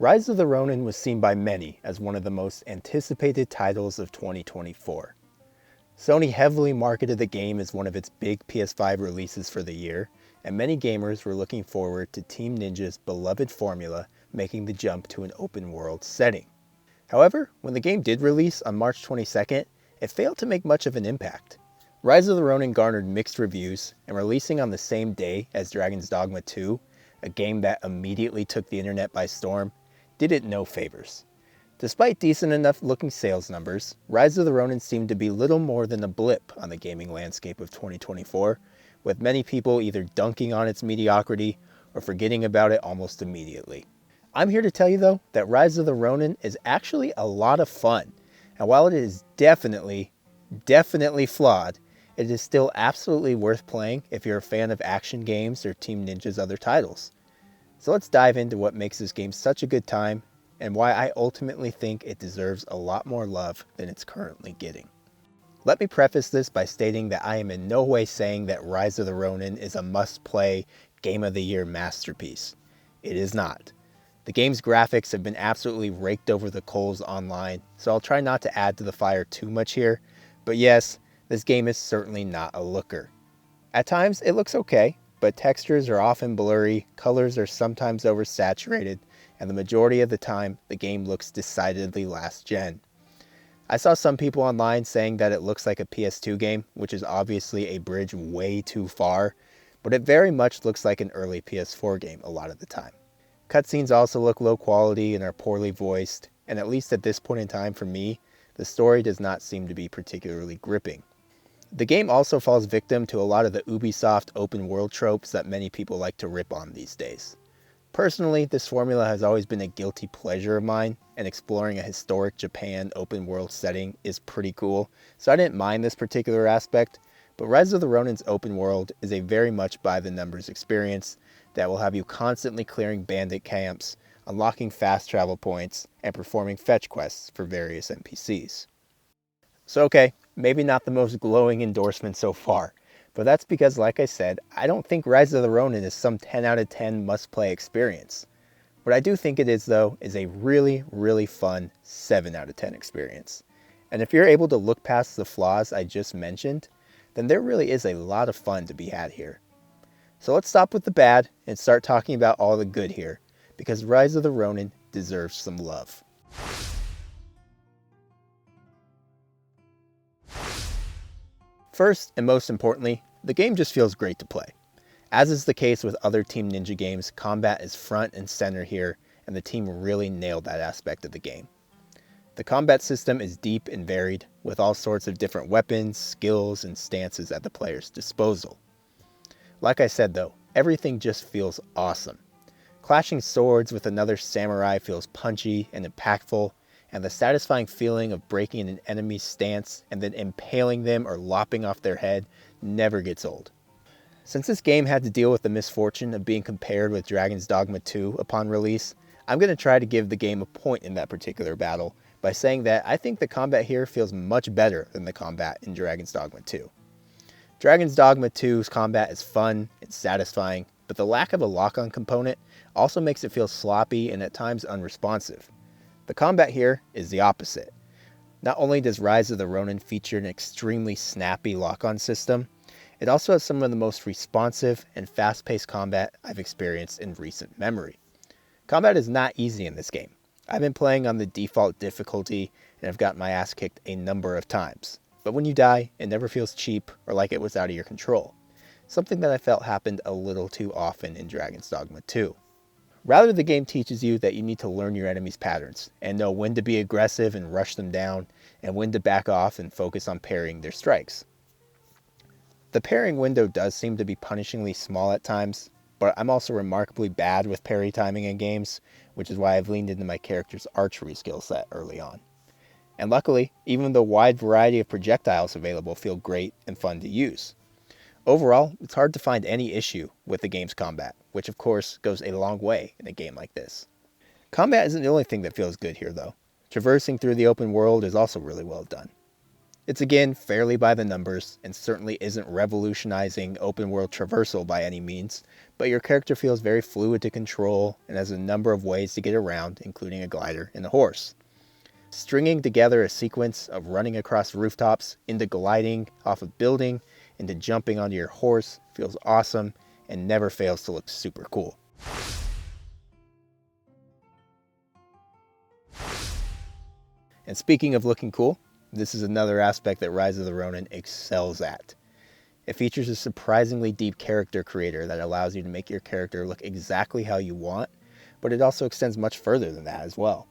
Rise of the Ronin was seen by many as one of the most anticipated titles of 2024. Sony heavily marketed the game as one of its big PS5 releases for the year, and many gamers were looking forward to Team Ninja's beloved formula making the jump to an open world setting. However, when the game did release on March 22nd, it failed to make much of an impact. Rise of the Ronin garnered mixed reviews, and releasing on the same day as Dragon's Dogma 2, a game that immediately took the internet by storm, did it no favors. Despite decent enough looking sales numbers, Rise of the Ronin seemed to be little more than a blip on the gaming landscape of 2024, with many people either dunking on its mediocrity or forgetting about it almost immediately. I'm here to tell you though that Rise of the Ronin is actually a lot of fun, and while it is definitely flawed, it is still absolutely worth playing if you're a fan of action games or Team Ninja's other titles. So let's dive into what makes this game such a good time and why I ultimately think it deserves a lot more love than it's currently getting. Let me preface this by stating that I am in no way saying that Rise of the Ronin is a must-play Game of the Year masterpiece. It is not. The game's graphics have been absolutely raked over the coals online, so I'll try not to add to the fire too much here, but yes, this game is certainly not a looker. At times, it looks okay, but textures are often blurry, colors are sometimes oversaturated, and the majority of the time, the game looks decidedly last gen. I saw some people online saying that it looks like a PS2 game, which is obviously a bridge way too far, but it very much looks like an early PS4 game a lot of the time. Cutscenes also look low quality and are poorly voiced, and at least at this point in time for me, the story does not seem to be particularly gripping. The game also falls victim to a lot of the Ubisoft open world tropes that many people like to rip on these days. Personally, this formula has always been a guilty pleasure of mine, and exploring a historic Japan open world setting is pretty cool, so I didn't mind this particular aspect, but Rise of the Ronin's open world is a very much by the numbers experience that will have you constantly clearing bandit camps, unlocking fast travel points, and performing fetch quests for various NPCs. So okay, maybe not the most glowing endorsement so far, but that's because, like I said, I don't think Rise of the Ronin is some 10 out of 10 must-play experience. What I do think it is, though, is a really, really fun 7 out of 10 experience. And if you're able to look past the flaws I just mentioned, then there really is a lot of fun to be had here. So let's stop with the bad and start talking about all the good here, because Rise of the Ronin deserves some love. First, and most importantly, the game just feels great to play. As is the case with other Team Ninja games, combat is front and center here, and the team really nailed that aspect of the game. The combat system is deep and varied, with all sorts of different weapons, skills, and stances at the player's disposal. Like I said though, everything just feels awesome. Clashing swords with another samurai feels punchy and impactful, and the satisfying feeling of breaking an enemy's stance and then impaling them or lopping off their head never gets old. Since this game had to deal with the misfortune of being compared with Dragon's Dogma 2 upon release, I'm going to try to give the game a point in that particular battle by saying that I think the combat here feels much better than the combat in Dragon's Dogma 2. Dragon's Dogma 2's combat is fun and satisfying, but the lack of a lock-on component also makes it feel sloppy and at times unresponsive. The combat here is the opposite. Not only does Rise of the Ronin feature an extremely snappy lock-on system, it also has some of the most responsive and fast-paced combat I've experienced in recent memory. Combat is not easy in this game. I've been playing on the default difficulty and I've gotten my ass kicked a number of times. But when you die, it never feels cheap or like it was out of your control. Something that I felt happened a little too often in Dragon's Dogma 2. Rather, the game teaches you that you need to learn your enemy's patterns and know when to be aggressive and rush them down, and when to back off and focus on parrying their strikes. The parrying window does seem to be punishingly small at times, but I'm also remarkably bad with parry timing in games, which is why I've leaned into my character's archery skill set early on. And luckily, even the wide variety of projectiles available feel great and fun to use. Overall, it's hard to find any issue with the game's combat, which of course goes a long way in a game like this. Combat isn't the only thing that feels good here though. Traversing through the open world is also really well done. It's again fairly by the numbers and certainly isn't revolutionizing open world traversal by any means, but your character feels very fluid to control and has a number of ways to get around, including a glider and a horse. Stringing together a sequence of running across rooftops, into gliding off a building, into jumping onto your horse feels awesome and never fails to look super cool. And speaking of looking cool, this is another aspect that Rise of the Ronin excels at. It features a surprisingly deep character creator that allows you to make your character look exactly how you want, but it also extends much further than that as well.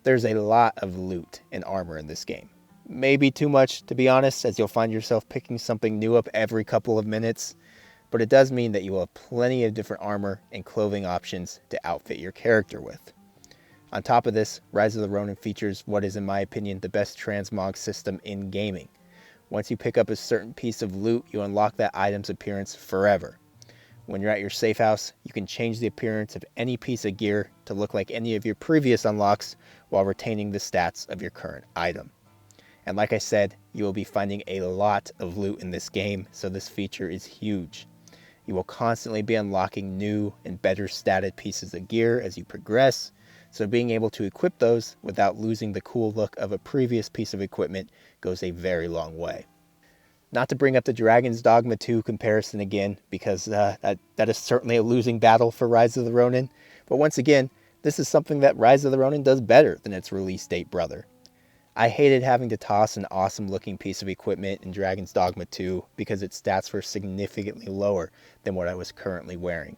There's a lot of loot and armor in this game. Maybe too much, to be honest, as you'll find yourself picking something new up every couple of minutes, but it does mean that you will have plenty of different armor and clothing options to outfit your character with. On top of this, Rise of the Ronin features what is in my opinion the best transmog system in gaming. Once you pick up a certain piece of loot, you unlock that item's appearance forever. When you're at your safe house, you can change the appearance of any piece of gear to look like any of your previous unlocks while retaining the stats of your current item. And like I said, you will be finding a lot of loot in this game, so this feature is huge. You will constantly be unlocking new and better statted pieces of gear as you progress, so being able to equip those without losing the cool look of a previous piece of equipment goes a very long way. Not to bring up the Dragon's Dogma 2 comparison again, because that is certainly a losing battle for Rise of the Ronin, but once again, this is something that Rise of the Ronin does better than its release date brother. I hated having to toss an awesome looking piece of equipment in Dragon's Dogma 2 because its stats were significantly lower than what I was currently wearing.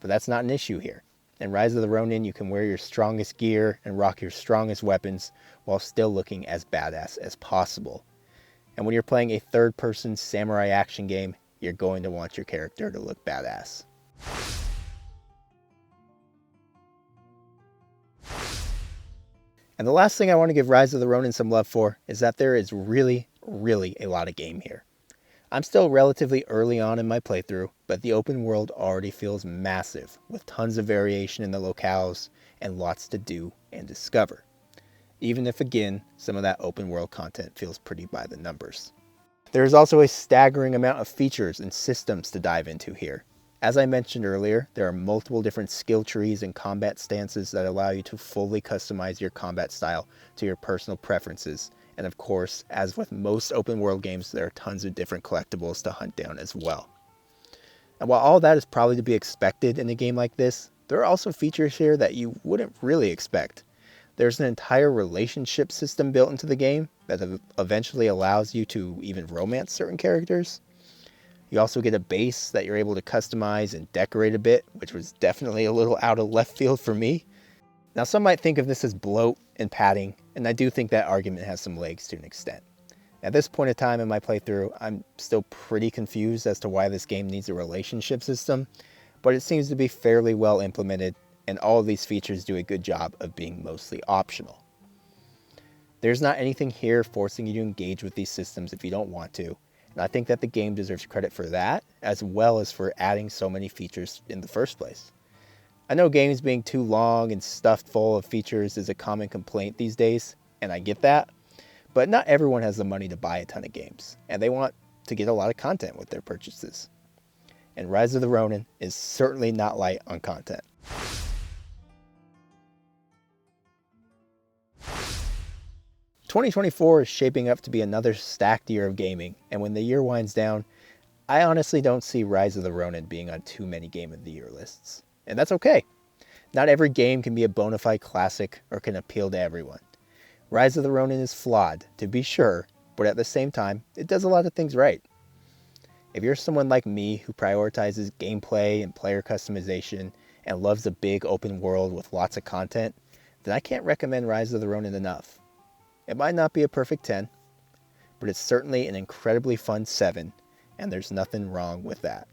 But that's not an issue here. In Rise of the Ronin, you can wear your strongest gear and rock your strongest weapons while still looking as badass as possible. And when you're playing a third-person samurai action game, you're going to want your character to look badass. And the last thing I want to give Rise of the Ronin some love for is that there is really a lot of game here. I'm still relatively early on in my playthrough, but the open world already feels massive, with tons of variation in the locales and lots to do and discover. Even if again, some of that open world content feels pretty by the numbers. There is also a staggering amount of features and systems to dive into here. As I mentioned earlier, there are multiple different skill trees and combat stances that allow you to fully customize your combat style to your personal preferences. And of course, as with most open world games, there are tons of different collectibles to hunt down as well. And while all that is probably to be expected in a game like this, there are also features here that you wouldn't really expect. There's an entire relationship system built into the game that eventually allows you to even romance certain characters. You also get a base that you're able to customize and decorate a bit, which was definitely a little out of left field for me. Now, some might think of this as bloat and padding, and I do think that argument has some legs to an extent. At this point in time in my playthrough, I'm still pretty confused as to why this game needs a relationship system, but it seems to be fairly well implemented, and all of these features do a good job of being mostly optional. There's not anything here forcing you to engage with these systems if you don't want to, and I think that the game deserves credit for that, as well as for adding so many features in the first place. I know games being too long and stuffed full of features is a common complaint these days, and I get that, but not everyone has the money to buy a ton of games, and they want to get a lot of content with their purchases. And Rise of the Ronin is certainly not light on content. "2024 is shaping up to be another stacked year of gaming, and when the year winds down, I honestly don't see Rise of the Ronin being on too many Game of the Year lists. And that's okay. Not every game can be a bona fide classic or can appeal to everyone. Rise of the Ronin is flawed, to be sure, but at the same time, it does a lot of things right. If you're someone like me who prioritizes gameplay and player customization and loves a big open world with lots of content, then I can't recommend Rise of the Ronin enough. It might not be a perfect 10, but it's certainly an incredibly fun 7, and there's nothing wrong with that.